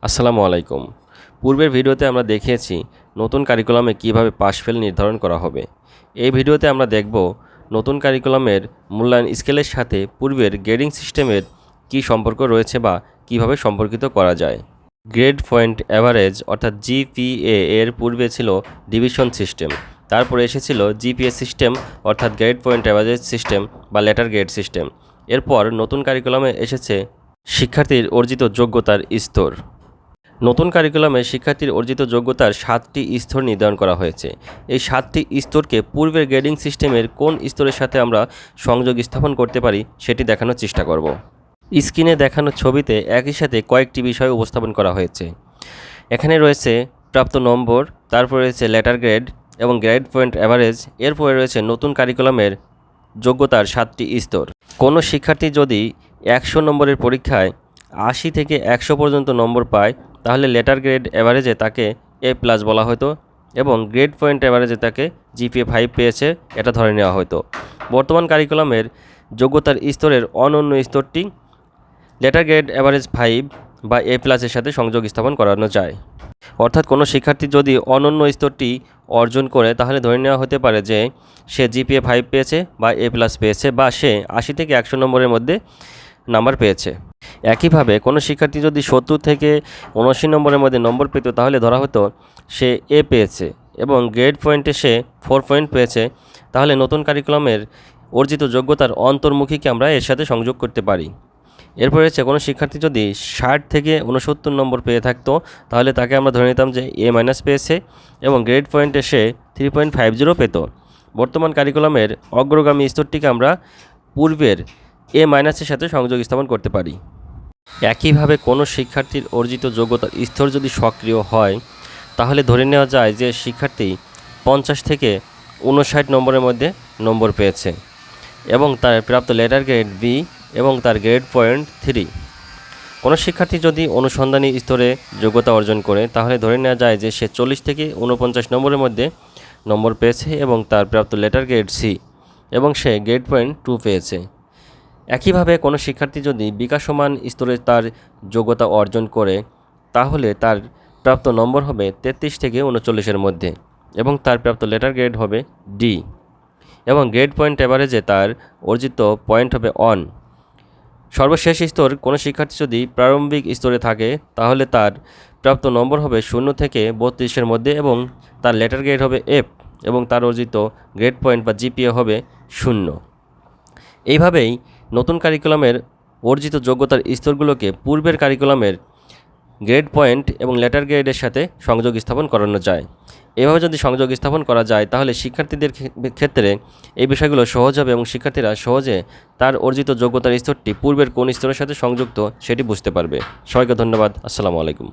আসসালামু আলাইকুম। পূর্বের ভিডিওতে আমরা দেখিয়েছি নতুন কারিকুলামে কিভাবে পাস ফেল নির্ধারণ করা হবে। এই ভিডিওতে আমরা দেখব নতুন কারিকুলামের মূল্যায়ন স্কেলের সাথে পূর্বের গ্রেডিং সিস্টেমের কী সম্পর্ক রয়েছে বা কিভাবে সম্পর্কিত করা যায়। গ্রেড পয়েন্ট অ্যাভারেজ অর্থাৎ জিপিএ এর পূর্বে ছিল ডিভিশন সিস্টেম, তারপরে এসেছিল জিপিএ সিস্টেম অর্থাৎ গ্রেড পয়েন্ট অ্যাভারেজ সিস্টেম বা লেটার গ্রেড সিস্টেম। এরপর নতুন কারিকুলামে এসেছে শিক্ষার্থীর অর্জিত যোগ্যতার স্তর। নতুন কারিকুলামে শিক্ষার্থীর অর্জিত যোগ্যতার 7টি স্তর নির্ধারণ করা হয়েছে। এই 7টি স্তরকে পূর্বের গ্রেডিং সিস্টেমের কোন স্তরের সাথে আমরা সংযোগ স্থাপন করতে পারি সেটি দেখানোর চেষ্টা করব। স্ক্রিনে দেখানো ছবিতে একই সাথে কয়েকটি বিষয় উপস্থাপন করা হয়েছে। এখানে রয়েছে প্রাপ্ত নম্বর, তারপর রয়েছে লেটার গ্রেড এবং গ্রেড পয়েন্ট অ্যাভারেজ, এরপরে রয়েছে নতুন কারিকুলামের যোগ্যতার 7টি স্তর। কোনো শিক্ষার্থী যদি 100 নম্বরের পরীক্ষায় 80 থেকে 100 পর্যন্ত নম্বর পায় তাহলে লেটার গ্রেড অ্যাভারেজে তাকে A+ বলা হতো এবং গ্রেড পয়েন্ট অ্যাভারেজে তাকে জিপিএ 5 পেয়েছে এটা ধরে নেওয়া হতো। বর্তমান কারিকুলামের যোগ্যতার স্তরের অনন্য স্তরটি লেটার গ্রেড অ্যাভারেজ 5 বা A+ এর সাথে সংযোগ স্থাপন করানো যায়। অর্থাৎ কোনো শিক্ষার্থী যদি অনন্য স্তরটি অর্জন করে তাহলে ধরে নেওয়া হতে পারে যে সে জিপিএ 5 পেয়েছে বা A+ পেয়েছে বা সে 80 থেকে 100 নম্বরের মধ্যে নাম্বার পেয়েছে। একইভাবে কোনো শিক্ষার্থী যদি 70 থেকে 79 নম্বরের মধ্যে নম্বর পেত তাহলে ধরা হতো সে A পেয়েছে এবং গ্রেড পয়েন্টে সে 4 পয়েন্ট পেয়েছে, তাহলে নতুন কারিকুলামের অর্জিত যোগ্যতার অন্তর্মুখীকে আমরা এর সাথে সংযোগ করতে পারি। এরপর হচ্ছে কোনো শিক্ষার্থী যদি 60 থেকে 69 নম্বর পেয়ে থাকতো তাহলে তাকে আমরা ধরে নিতাম যে A- পেয়েছে এবং গ্রেড পয়েন্টে সে 3.50 পেত। বর্তমান কারিকুলামের অগ্রগামী স্তরটিকে আমরা পূর্বের A- সাথে সংযোগ স্থাপন করতে পারি। একইভাবে কোনো শিক্ষার্থীর অর্জিত যোগ্যতার স্তর যদি সক্রিয় হয় তাহলে ধরে নেওয়া যায় যে শিক্ষার্থী 50 থেকে 59 নম্বরের মধ্যে নম্বর পেয়েছে এবং তার প্রাপ্ত লেটার গ্রেড B এবং তার গ্রেড পয়েন্ট 3। কোনো শিক্ষার্থী যদি অনুসন্ধানী স্তরে যোগ্যতা অর্জন করে তাহলে ধরে নেওয়া যায় যে সে 40 থেকে 49 নম্বরের মধ্যে নম্বর পেয়েছে এবং তার প্রাপ্ত লেটার গ্রেড C এবং সে গ্রেড পয়েন্ট 2 পেয়েছে। একইভাবে কোনো শিক্ষার্থী যদি বিকাশমান স্তরে তার যোগ্যতা অর্জন করে তাহলে তার প্রাপ্ত নম্বর হবে 33 থেকে 39-এর মধ্যে এবং তার প্রাপ্ত লেটার গ্রেড হবে D এবং গ্রেড পয়েন্ট অ্যাভারেজে তার অর্জিত পয়েন্ট হবে 1। সর্বশেষ স্তর কোনো শিক্ষার্থী যদি প্রারম্ভিক স্তরে থাকে তাহলে তার প্রাপ্ত নম্বর হবে 0 থেকে 32-এর মধ্যে এবং তার লেটার গ্রেড হবে F এবং তার অর্জিত গ্রেড পয়েন্ট বা জিপিএ হবে 0। এইভাবেই নতুন কারিকুলামের অর্জিত যোগ্যতার স্তরগুলোকে পূর্বের কারিকুলামের গ্রেড পয়েন্ট এবং লেটার গ্রেডের সাথে সংযোগ স্থাপন করানো যায়। এভাবে যদি সংযোগ স্থাপন করা যায় তাহলে শিক্ষার্থীদের ক্ষেত্রে এই বিষয়গুলো সহজ হবে এবং শিক্ষার্থীরা সহজে তার অর্জিত যোগ্যতার স্তরটি পূর্বের কোন স্তরের সাথে সংযুক্ত সেটি বুঝতে পারবে। সবাইকে ধন্যবাদ। আসসালামু আলাইকুম।